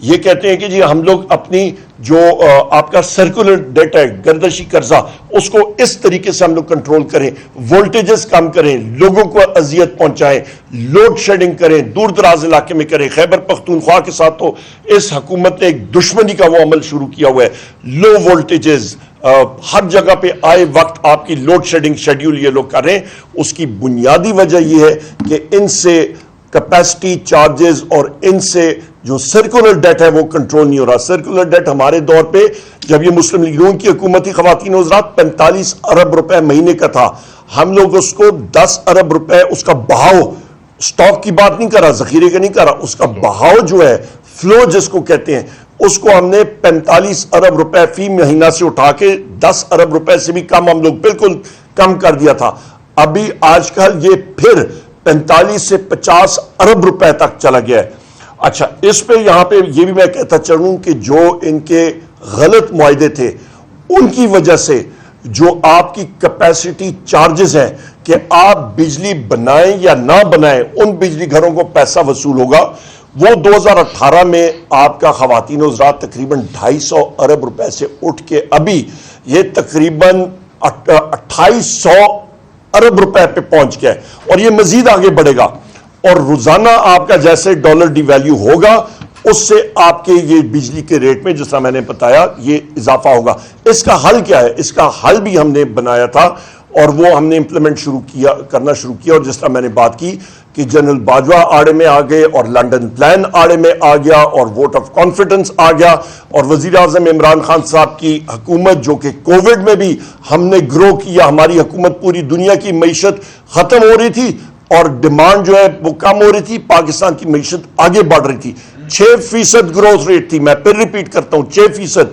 یہ کہتے ہیں کہ جی ہم لوگ اپنی جو آپ کا سرکولر ڈیٹ ہے، گردشی قرضہ، اس کو اس طریقے سے ہم لوگ کنٹرول کریں، وولٹیجز کم کریں، لوگوں کو اذیت پہنچائیں، لوڈ شیڈنگ کریں، دور دراز علاقے میں کریں۔ خیبر پختونخوا کے ساتھ تو اس حکومت نے ایک دشمنی کا وہ عمل شروع کیا ہوا ہے، لو وولٹیجز ہر جگہ پہ آئے وقت آپ کی لوڈ شیڈنگ شیڈیول یہ لوگ کر رہے ہیں۔ اس کی بنیادی وجہ یہ ہے کہ ان سے کیپیسٹی چارجز اور ان سے جو سرکولر ڈیٹ ہے وہ کنٹرول نہیں ہو رہا۔ سرکولر ڈیٹ ہمارے دور پہ جب یہ مسلم لیگ نون کی حکومت تھی، خواتین و حضرات، 45 ارب روپے مہینے کا تھا۔ ہم لوگ اس کو 10 ارب روپے اس کا بہاؤ، سٹاک کی بات نہیں کر رہا، ذخیرے کا نہیں کر رہا، اس کا بہاؤ جو ہے، فلو جس کو کہتے ہیں، اس کو ہم نے 45 ارب روپے فی مہینہ سے اٹھا کے 10 ارب روپے سے بھی کم ہم لوگ بالکل کم کر دیا تھا۔ ابھی آج کل یہ پھر 45 سے 50 ارب روپے تک چلا گیا ہے۔ اچھا، اس پہ یہاں پہ یہ بھی میں کہتا چلوں کہ جو ان کے غلط معاہدے تھے ان کی وجہ سے جو آپ کی کیپیسٹی چارجز ہیں کہ آپ بجلی بنائیں یا نہ بنائیں، ان بجلی گھروں کو پیسہ وصول ہوگا، وہ 2018 میں آپ کا خواتین و حضرات تقریباً 250 ارب روپے سے اٹھ کے ابھی یہ تقریباً 2800 ارب روپے پہ پہنچ گیا ہے، اور یہ مزید آگے بڑھے گا۔ اور روزانہ آپ کا جیسے ڈالر ڈی ویلیو ہوگا، اس سے آپ کے یہ بجلی کے ریٹ میں، جس طرح میں نے بتایا، یہ اضافہ ہوگا۔ اس کا حل کیا ہے؟ اس کا حل بھی ہم نے بنایا تھا اور وہ ہم نے امپلیمنٹ کرنا شروع کیا، اور جس طرح میں نے بات کی کہ جنرل باجوہ آڑے میں آ گئے اور لنڈن پلان آڑے میں آ گیا اور ووٹ آف کانفیڈنس آ گیا، اور وزیر اعظم عمران خان صاحب کی حکومت جو کہ کووڈ میں بھی ہم نے گرو کیا، ہماری حکومت پوری دنیا کی معیشت ختم ہو رہی تھی اور ڈیمانڈ جو ہے وہ کم ہو رہی تھی، پاکستان کی معیشت آگے بڑھ رہی تھی، 6% گروتھ ریٹ تھی۔ میں پھر ریپیٹ کرتا ہوں، 6%۔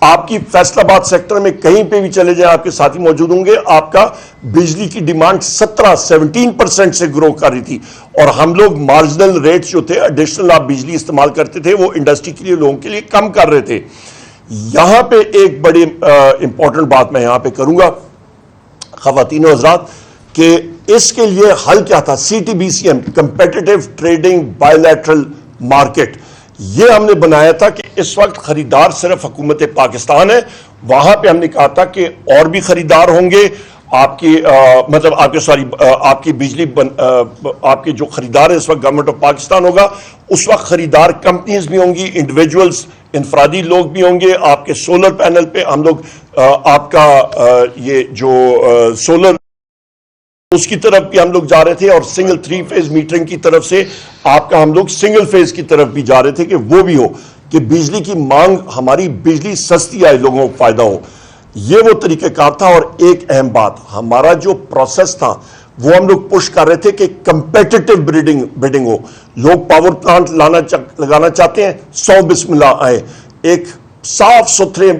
آپ کی فیصل آباد سیکٹر میں کہیں پہ بھی چلے جائیں، آپ کے ساتھی موجود ہوں گے، آپ کا بجلی کی ڈیمانڈ 17% سے گرو کر رہی تھی، اور ہم لوگ مارجنل ریٹس جو تھے، ایڈیشنل آپ بجلی استعمال کرتے تھے، وہ انڈسٹری کے لیے، لوگوں کے لیے کم کر رہے تھے۔ یہاں پہ ایک بڑی امپورٹنٹ بات میں یہاں پہ کروں گا خواتین و حضرات، کہ اس کے لیے حل کیا تھا؟ C T B C M, competitive trading bilateral market, یہ ہم نے بنایا تھا کہ اس وقت خریدار صرف حکومت پاکستان ہے۔ وہاں پہ ہم نے کہا تھا کہ اور بھی خریدار ہوں گے، آپ کی مطلب آپ کی بجلی آپ کے جو خریدار ہیں اس وقت گورنمنٹ آف پاکستان ہوگا، اس وقت خریدار کمپنیز بھی ہوں گی، انڈیویجولز، انفرادی لوگ بھی ہوں گے۔ آپ کے سولر پینل پہ ہم لوگ آپ کا یہ جو سولر، اس کی طرف بھی ہم لوگ جا رہے تھے، اور سنگل 3 فیز میٹرنگ کی طرف سے آپ کا ہم لوگ سنگل فیز کی طرف بھی جا رہے تھے کہ وہ بھی ہو، کہ بجلی کی مانگ، ہماری بجلی سستی آئے، لوگوں کو فائدہ ہو۔ یہ وہ طریقہ کار تھا۔ اور ایک اہم بات، ہمارا جو پروسیس تھا وہ ہم لوگ پش کر رہے تھے کہ کمپیٹیٹو بریڈنگ ہو۔ لوگ پاور پلانٹ لگانا چاہتے ہیں، 100 بسم اللہ آئے، ایک صاف ستھرے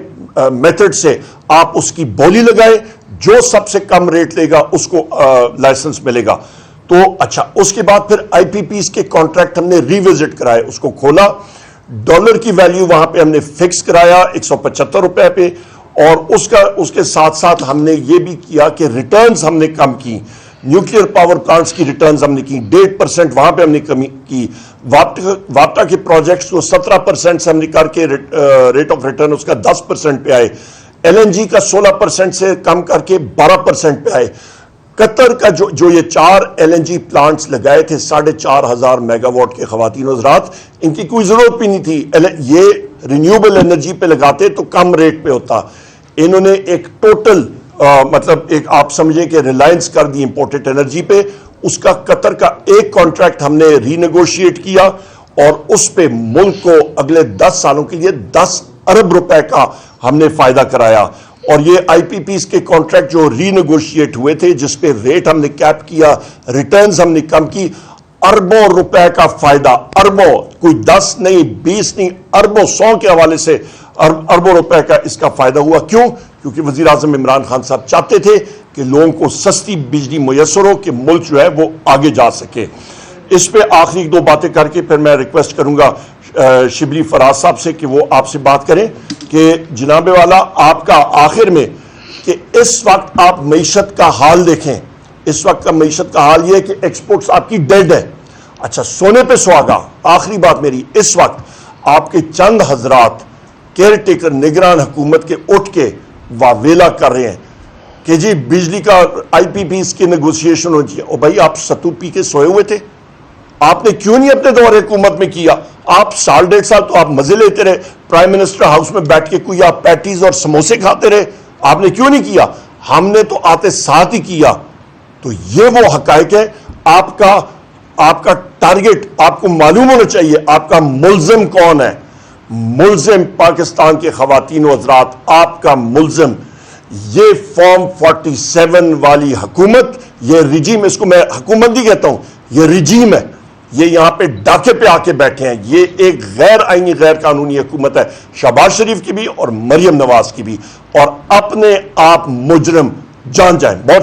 میتھڈ سے آپ اس کی بولی لگائیں، جو سب سے کم ریٹ لے گا اس کو لائسنس ملے گا۔ تو اچھا، اس کے بعد پھر آئی پی پیز کے کانٹریکٹ ہم نے ریوزٹ کرائے، اس کو کھولا، ڈالر کی ویلیو وہاں پہ ہم نے فکس کرایا 175 روپے پہ، اور اس کے ساتھ ساتھ ہم نے یہ بھی کیا کہ ریٹرنز ہم نے کم کی، نیوکلیئر پاور پلانٹس کی ریٹرنز ہم نے کی 1.5%، وہاں پہ ہم نے کمی کی۔ واپٹا کے پروجیکٹس کو 17% سے ہم نے کر کے ریٹ آف ریٹرن اس کا 10% پہ آئے، ایل این جی کا 16% سے کم کر کے 12% پہ آئے۔ قطر کا جو یہ 4 ایل این جی پلانٹس لگائے تھے 4,500 میگا واٹ کے، خواتین و حضرات، ان کی کوئی ضرورت بھی نہیں تھی، یہ رینیوبل انرجی پہ لگاتے تو کم ریٹ پہ ہوتا۔ انہوں نے ایک ٹوٹل مطلب ایک آپ سمجھیں کہ ریلائنس کر دی امپورٹڈ انرجی پہ۔ اس کا قطر کا ایک کانٹریکٹ ہم نے ری نیگوشیٹ کیا، اور اس پہ ملک کو اگلے 10 سالوں کے لیے 10 ارب روپے کا ہم نے فائدہ کرایا۔ اور یہ آئی پی پیز کے کانٹریکٹ جو ری نیگوشیٹ ہوئے تھے، جس پہ ریٹ ہم نے کیپ کیا، ریٹرنز ہم نے کم کی، اربوں روپے کا فائدہ، اربوں، کوئی 10 نہیں 20 نہیں، اربوں، 100 کے حوالے سے اربوں روپے کا اس کا فائدہ ہوا۔ کیوں؟ کیونکہ وزیر اعظم عمران خان صاحب چاہتے تھے کہ لوگوں کو سستی بجلی میسر ہو، کہ ملک جو ہے وہ آگے جا سکے۔ اس پہ آخری 2 باتیں کر کے پھر میں ریکویسٹ کروں گا شبلی فراز صاحب سے کہ وہ آپ سے بات کریں کہ جناب والا آپ کا آخر میں، کہ اس وقت آپ معیشت کا حال دیکھیں، اس وقت کا معیشت کا حال یہ ہے کہ ایکسپورٹس آپ کی ڈیڈ ہے۔ اچھا، سونے پہ سہاگا، آخری بات میری، اس وقت آپ کے چند حضرات کیئر ٹیکر نگران حکومت کے اٹھ کے واویلا کر رہے ہیں کہ جی بجلی کا آئی پی پیز کی نیگوسیشن ہو چاہیے. اور بھائی آپ ستو پی کے سوئے ہوئے تھے؟ آپ نے کیوں نہیں اپنے دور حکومت میں کیا؟ آپ سال 1.5 سال تو آپ مزے لیتے رہے, پرائم منسٹر ہاؤس میں بیٹھ کے کوئی آپ پیٹیز اور سموسے کھاتے رہے. آپ نے کیوں نہیں کیا؟ ہم نے تو آتے ساتھ ہی کیا. تو یہ وہ حقائق ہے. آپ کا ٹارگٹ آپ کو معلوم ہونا چاہیے, آپ کا ملزم کون ہے. ملزم پاکستان کے خواتین و حضرات, آپ کا ملزم یہ فارم 47 والی حکومت, یہ رجیم, اس کو میں حکومت نہیں کہتا ہوں, یہ رجیم ہے. یہ یہاں پہ ڈاکے پہ آ کے بیٹھے ہیں. یہ ایک غیر آئینی غیر قانونی حکومت ہے, شہباز شریف کی بھی اور مریم نواز کی بھی, اور اپنے آپ مجرم جان جائیں. بہت